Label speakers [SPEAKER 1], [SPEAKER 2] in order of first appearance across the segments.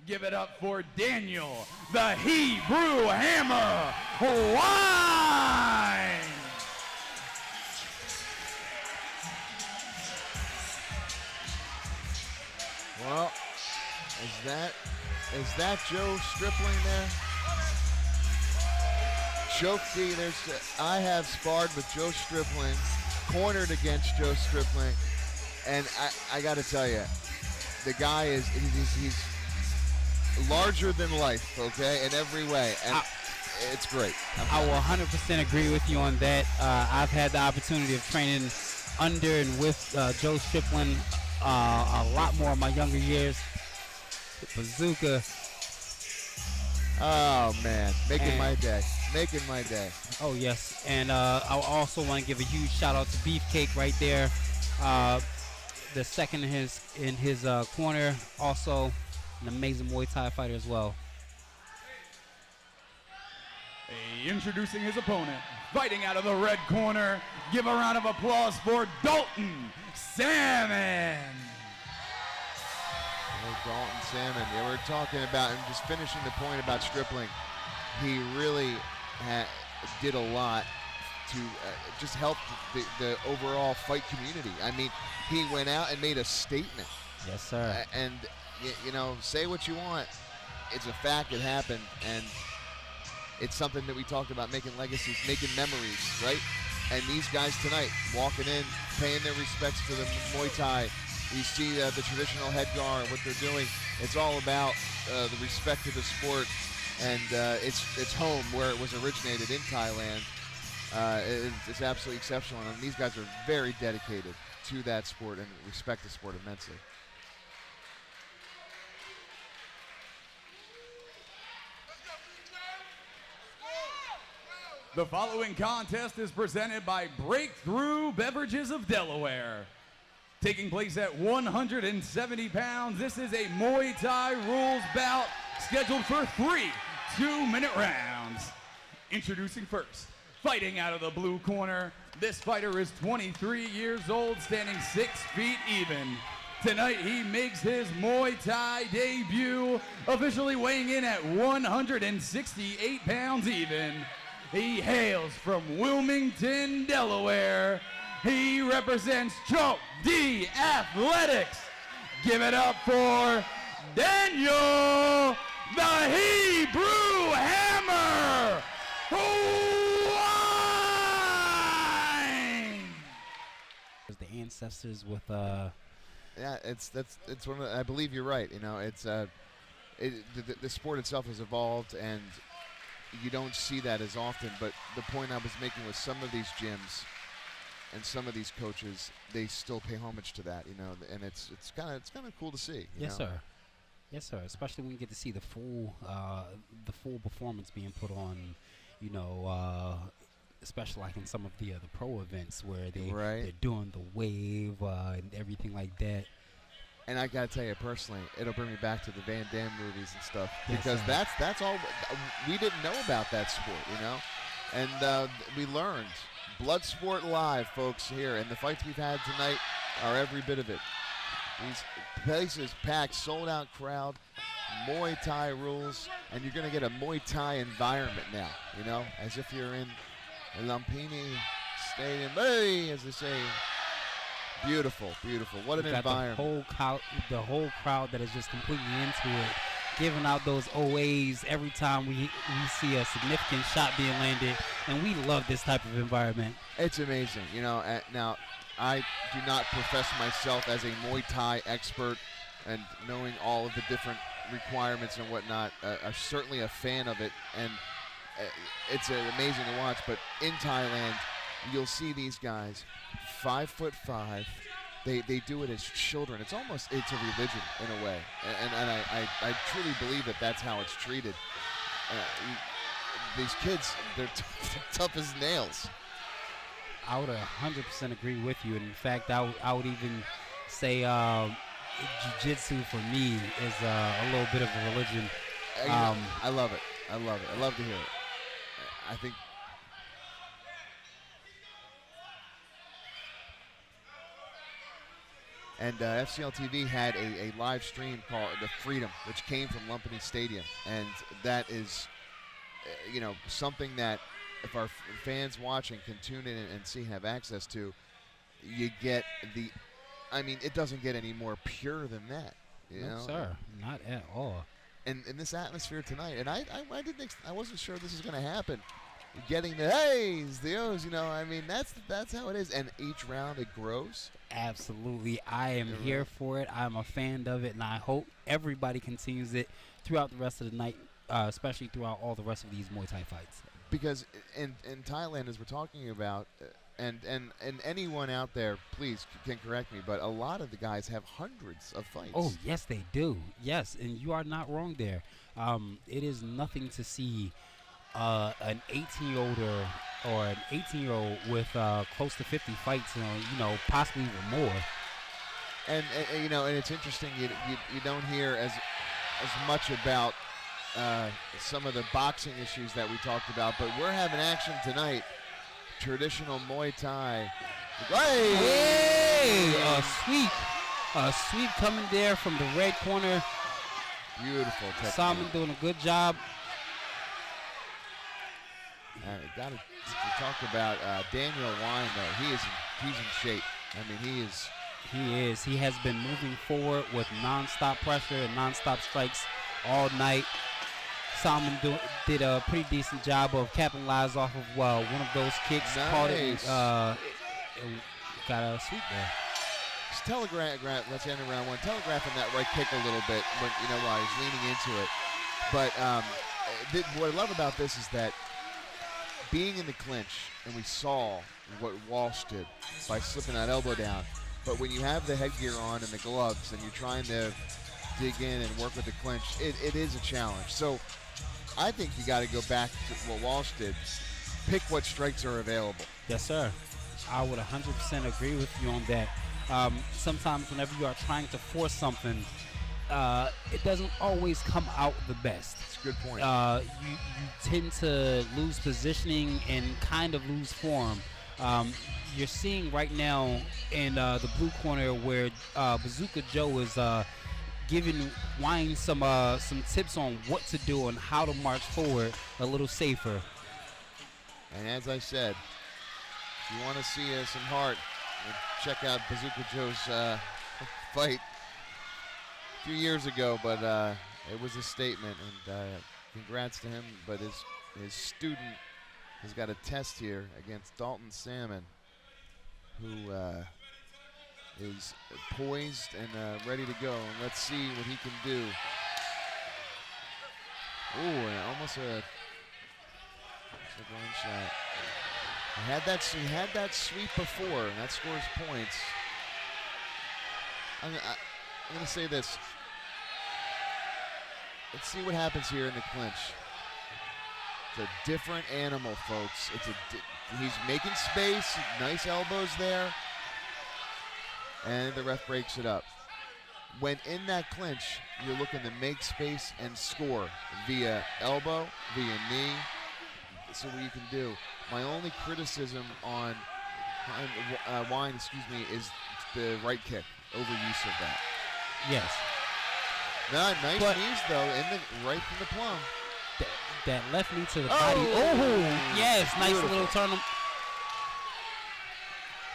[SPEAKER 1] Give it up for Daniel, the Hebrew Hammer, Wein.
[SPEAKER 2] Well, is that Joe Stripling there? Chok, I have sparred with Joe Stripling, cornered against Joe Stripling, and I got to tell you, the guy he's larger than life, okay, in every way, and it's great.
[SPEAKER 3] I will 100% agree with you on that. I've had the opportunity of training under and with Joe Stripling a lot more in my younger years. Bazooka.
[SPEAKER 2] Oh man, making my day. Oh
[SPEAKER 3] yes, and I also want to give a huge shout out to Beefcake right there, the second in his corner, also an amazing Muay Thai fighter as well.
[SPEAKER 1] Introducing his opponent, fighting out of the red corner. Give a round of applause for Dalton Salmon.
[SPEAKER 2] Dalton Salmon. Yeah, we're talking about, and just finishing the point about Stripling, he really did a lot to just help the overall fight community. I mean, he went out and made a statement.
[SPEAKER 3] Yes, sir.
[SPEAKER 2] And, you know, say what you want. It's a fact, it happened, and it's something that we talked about, making legacies, making memories, right? And these guys tonight, walking in, paying their respects to the Muay Thai. You see the traditional headgear and what they're doing. It's all about the respect to the sport, and it's home where it was originated in Thailand. It's absolutely exceptional, and these guys are very dedicated to that sport and respect the sport immensely.
[SPEAKER 1] The following contest is presented by Breakthrough Beverages of Delaware. Taking place at 170 pounds, this is a Muay Thai rules bout scheduled for 3 2-minute rounds. Introducing first, fighting out of the blue corner, this fighter is 23 years old, standing 6 feet even. Tonight he makes his Muay Thai debut, officially weighing in at 168 pounds even. He hails from Wilmington, Delaware. He represents Chok D Athletics. Give it up for Daniel, the Hebrew Hammer, Wein.
[SPEAKER 3] The ancestors with
[SPEAKER 2] Yeah, it's one of the, I believe you're right. You know, it's the sport itself has evolved, and you don't see that as often. But the point I was making was some of these gyms and some of these coaches, they still pay homage to that, you know, and it's kind of cool to see.
[SPEAKER 3] Yes, sir. Yes, sir. Especially when you get to see the full performance being put on, you know, especially like in some of the pro events where they're doing the wave and everything like that.
[SPEAKER 2] And I gotta tell you personally, it'll bring me back to the Van Damme movies and stuff, because that's all we didn't know about that sport, you know, and we learned. Blood Sport Live, folks, here, and the fights we've had tonight are every bit of it. These places packed, sold-out crowd, Muay Thai rules, and you're going to get a Muay Thai environment now, you know, as if you're in Lumpini Stadium. Hey, as they say, beautiful, beautiful. What an environment.
[SPEAKER 3] The whole crowd that is just completely into it, giving out those OAs every time we see a significant shot being landed, and we love this type of environment.
[SPEAKER 2] It's amazing, you know. Now, I do not profess myself as a Muay Thai expert, and knowing all of the different requirements and whatnot, I'm certainly a fan of it, and it's amazing to watch. But in Thailand, you'll see these guys, 5'5". They do it as children. It's a religion in a way, and I truly believe that that's how it's treated. These kids, they're tough as nails.
[SPEAKER 3] I would 100% agree with you. And in fact, I would even say jiu-jitsu for me is a little bit of a religion.
[SPEAKER 2] I love it. I love it. I love to hear it. I think. And FCL TV had a live stream called The Freedom, which came from Lumpany Stadium. And that is, something that if our fans watching can tune in and see and have access to, you get it doesn't get any more pure than that.
[SPEAKER 3] No, sir, not at all.
[SPEAKER 2] And in this atmosphere tonight, and I wasn't sure this was going to happen. Getting the A's, the O's, that's how it is. And each round it grows.
[SPEAKER 3] Absolutely. I am here for it. I'm a fan of it, and I hope everybody continues it throughout the rest of the night, especially throughout all the rest of these Muay Thai fights.
[SPEAKER 2] Because in Thailand, as we're talking about, and anyone out there, please can correct me, but a lot of the guys have hundreds of fights.
[SPEAKER 3] Oh, yes, they do. Yes, and you are not wrong there. It is nothing to see an 18-year-old or an 18-year-old with close to 50 fights, possibly even more.
[SPEAKER 2] And it's interesting. You don't hear as much about some of the boxing issues that we talked about, but we're having action tonight. Traditional Muay Thai.
[SPEAKER 3] Hey! A sweep coming there from the red corner.
[SPEAKER 2] Beautiful technique.
[SPEAKER 3] Simon doing a good job.
[SPEAKER 2] Got to talk about Daniel Wein, though. He's in shape. He is.
[SPEAKER 3] He is. He has been moving forward with nonstop pressure and nonstop strikes all night. Simon did a pretty decent job of capitalizing off of one of those kicks.
[SPEAKER 2] Nice.
[SPEAKER 3] Caught it. Got a sweep there.
[SPEAKER 2] Just let's end around one. Telegraphing that right kick a little bit while he's leaning into it. But what I love about this is that being in the clinch, and we saw what Walsh did by slipping that elbow down. But when you have the headgear on and the gloves and you're trying to dig in and work with the clinch, it is a challenge. So I think you got to go back to what Walsh did. Pick what strikes are available.
[SPEAKER 3] Yes, sir. I would 100% agree with you on that. Sometimes whenever you are trying to force something, it doesn't always come out the best.
[SPEAKER 2] That's a good point.
[SPEAKER 3] You tend to lose positioning and kind of lose form. You're seeing right now in the blue corner where Bazooka Joe is giving Wein some tips on what to do and how to march forward a little safer.
[SPEAKER 2] And as I said, if you want to see some heart, check out Bazooka Joe's fight a few years ago, but it was a statement, and congrats to him. But his student has got a test here against Dalton Salmon, who is poised and ready to go. And let's see what he can do. Ooh, and almost a blind shot. He had that sweep before, and that scores points. I'm going to say this. Let's see what happens here in the clinch. It's a different animal, folks. He's making space, nice elbows there, and the ref breaks it up. When in that clinch, you're looking to make space and score via elbow, via knee. See what you can do. My only criticism on Wein, is the right kick, overuse of that.
[SPEAKER 3] Yes.
[SPEAKER 2] Nice knees though, right from the plum.
[SPEAKER 3] That left knee to the body. Oh, yes, nice
[SPEAKER 2] Beautiful.
[SPEAKER 3] little turn.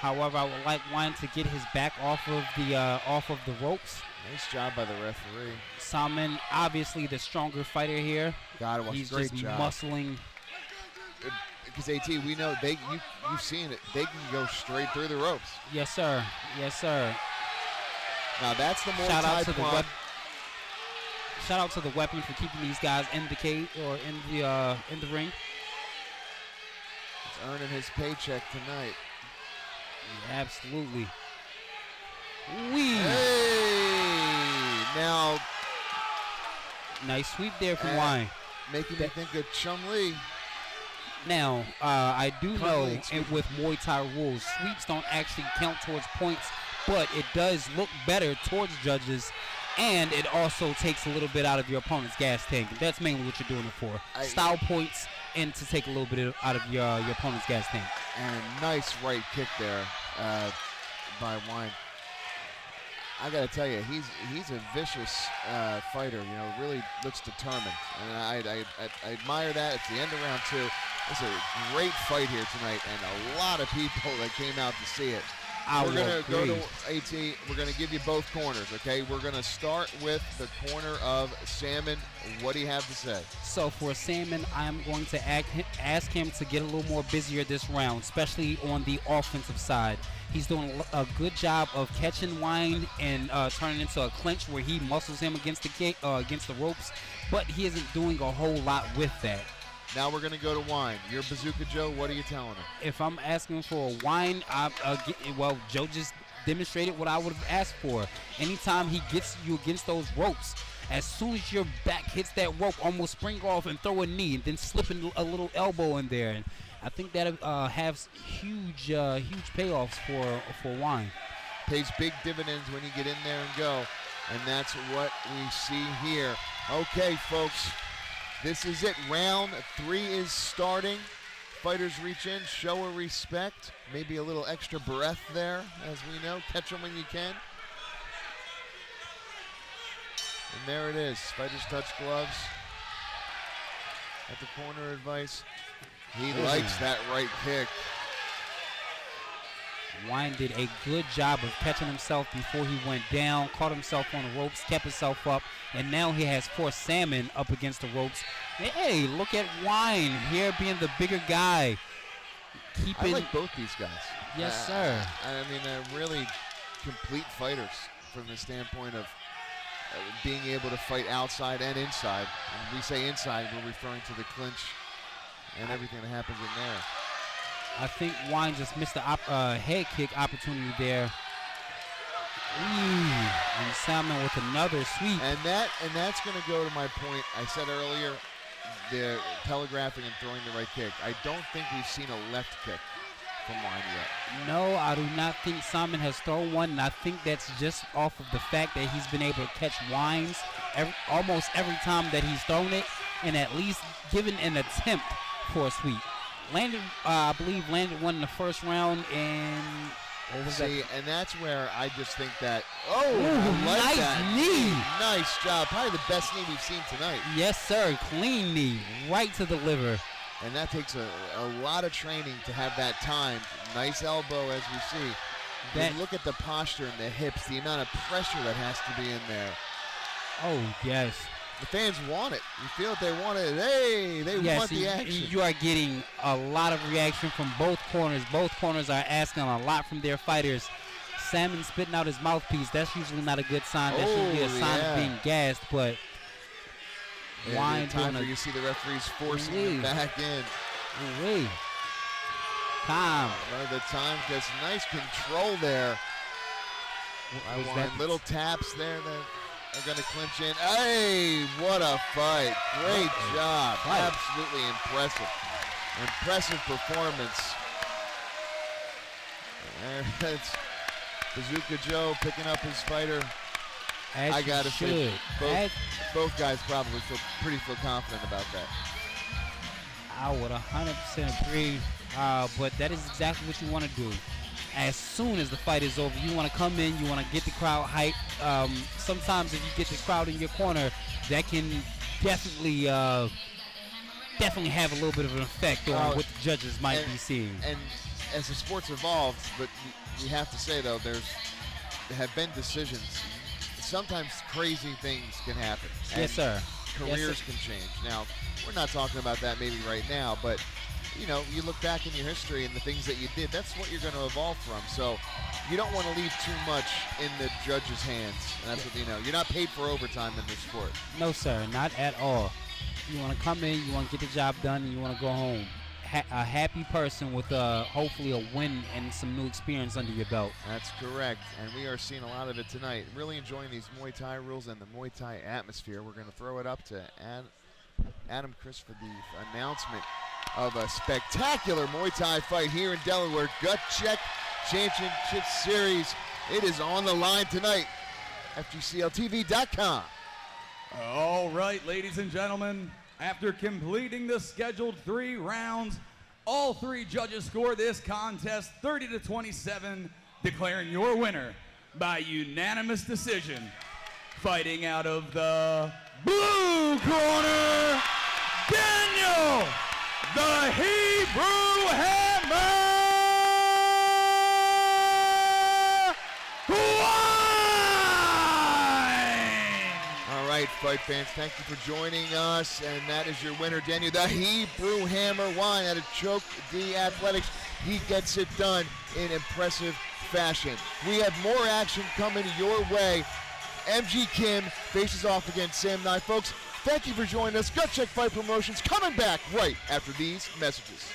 [SPEAKER 3] However, I would like Wein to get his back off of the ropes.
[SPEAKER 2] Nice job by the referee.
[SPEAKER 3] Salmon, obviously the stronger fighter here.
[SPEAKER 2] God, it was
[SPEAKER 3] He's
[SPEAKER 2] great
[SPEAKER 3] just
[SPEAKER 2] job.
[SPEAKER 3] muscling.
[SPEAKER 2] Because AT, we know you've seen it. They can go straight through the ropes.
[SPEAKER 3] Yes, sir. Yes, sir.
[SPEAKER 2] Now that's the Muay
[SPEAKER 3] Shout
[SPEAKER 2] Thai
[SPEAKER 3] out to
[SPEAKER 2] plum.
[SPEAKER 3] Shout out to the weapon for keeping these guys in the cage or in the ring.
[SPEAKER 2] He's earning his paycheck tonight.
[SPEAKER 3] Yeah, absolutely.
[SPEAKER 2] Hey! Now,
[SPEAKER 3] nice sweep there from Wein.
[SPEAKER 2] Making me think of Chum Lee.
[SPEAKER 3] Now, I do know with Muay Thai rules, sweeps don't actually count towards points, but it does look better towards judges, and it also takes a little bit out of your opponent's gas tank. That's mainly what you're doing it for. Style points and to take a little bit out of your opponent's gas tank.
[SPEAKER 2] And a nice right kick there by Wein. I got to tell you, he's a vicious fighter. You know, really looks determined, and I admire that. It's the end of round 2. It's a great fight here tonight, and a lot of people that came out to see it. We're going to go to AT. We're going to give you both corners, okay? We're going to start with the corner of Salmon. What do you have to say?
[SPEAKER 3] So for Salmon, I'm going to ask him to get a little more busier this round, especially on the offensive side. He's doing a good job of catching Wein and turning into a clinch where he muscles him against the ropes, but he isn't doing a whole lot with that.
[SPEAKER 2] Now we're going to go to Wein. You're Bazooka Joe. What are you telling him?
[SPEAKER 3] If I'm asking for a Wein, well, Joe just demonstrated what I would have asked for. Anytime he gets you against those ropes, as soon as your back hits that rope, almost spring off and throw a knee, and then slip a little elbow in there. And I think that has huge payoffs for Wein.
[SPEAKER 2] Pays big dividends when you get in there and go, and that's what we see here. Okay, folks. This is it. Round 3 is starting. Fighters reach in, show a respect. Maybe a little extra breath there, as we know. Catch them when you can. And there it is. Fighters touch gloves. At the corner advice. He likes that right kick.
[SPEAKER 3] Wein did a good job of catching himself before he went down, caught himself on the ropes, kept himself up, and now he has forced Salmon up against the ropes. Hey, look at Wein here being the bigger guy.
[SPEAKER 2] I like both these guys.
[SPEAKER 3] Yes, sir.
[SPEAKER 2] I mean, they're really complete fighters from the standpoint of being able to fight outside and inside. When we say inside, we're referring to the clinch and everything that happens in there.
[SPEAKER 3] I think Wein just missed the head kick opportunity there. And Salmon with another sweep.
[SPEAKER 2] And that's going to go to my point I said earlier, the telegraphing and throwing the right kick. I don't think we've seen a left kick from Wein yet.
[SPEAKER 3] No, I do not think Salmon has thrown one, and I think that's just off of the fact that he's been able to catch Wein's almost every time that he's thrown it, and at least given an attempt for a sweep. I believe landed one in the first round, and what was that?
[SPEAKER 2] And that's where I just think that,
[SPEAKER 3] nice knee.
[SPEAKER 2] Nice job. Probably the best knee we've seen tonight.
[SPEAKER 3] Yes, sir. Clean knee right to the liver.
[SPEAKER 2] And that takes a lot of training to have that time. Nice elbow, as we see. Look at the posture and the hips, the amount of pressure that has to be in there.
[SPEAKER 3] Oh, yes.
[SPEAKER 2] The fans want it. You feel it, they want it. Hey, they want the action.
[SPEAKER 3] You are getting a lot of reaction from both corners. Both corners are asking a lot from their fighters. Salmon spitting out his mouthpiece. That's usually not a good sign. That's usually a sign of being gassed, but Wein
[SPEAKER 2] time where you see the referees forcing him back in.
[SPEAKER 3] Time.
[SPEAKER 2] The time gets nice control there. Little taps there that are going to clinch in. Hey, what a fight. Great job. Absolutely impressive. Impressive performance. That's Bazooka Joe picking up his fighter. I got to say, both guys probably feel confident about that.
[SPEAKER 3] I would 100% agree, but that is exactly what you want to do. As soon as the fight is over, you want to come in, you want to get the crowd hyped. Sometimes if you get the crowd in your corner, that can definitely have a little bit of an effect on what the judges might be seeing.
[SPEAKER 2] And as the sport's evolved, but you have to say, though, there have been decisions. Sometimes crazy things can happen.
[SPEAKER 3] Yes, sir.
[SPEAKER 2] Careers can change. Now, we're not talking about that maybe right now, but you look back in your history and the things that you did, that's what you're going to evolve from. So you don't want to leave too much in the judge's hands. And that's what you're not paid for overtime in this sport.
[SPEAKER 3] No, sir, not at all. You want to come in, you want to get the job done, and you want to go home. A happy person with hopefully a win and some new experience under your belt.
[SPEAKER 2] That's correct, and we are seeing a lot of it tonight. Really enjoying these Muay Thai rules and the Muay Thai atmosphere. We're going to throw it up to Adam Chris for the announcement of a spectacular Muay Thai fight here in Delaware. Gut Check Championship Series. It is on the line tonight. FGCLTV.com.
[SPEAKER 1] All right, ladies and gentlemen. After completing the scheduled 3 rounds, all 3 judges score this contest 30-27, declaring your winner by unanimous decision, fighting out of the blue corner, Daniel the Hebrew Hammer Wein!
[SPEAKER 2] All right, fight fans, thank you for joining us, and that is your winner, Daniel the Hebrew Hammer Wein out of Chok D Athletics. He gets it done in impressive fashion. We have more action coming your way. MG Kim faces off against Sam Nye. Folks, thank you for joining us. Gut Check Fight Promotions coming back right after these messages.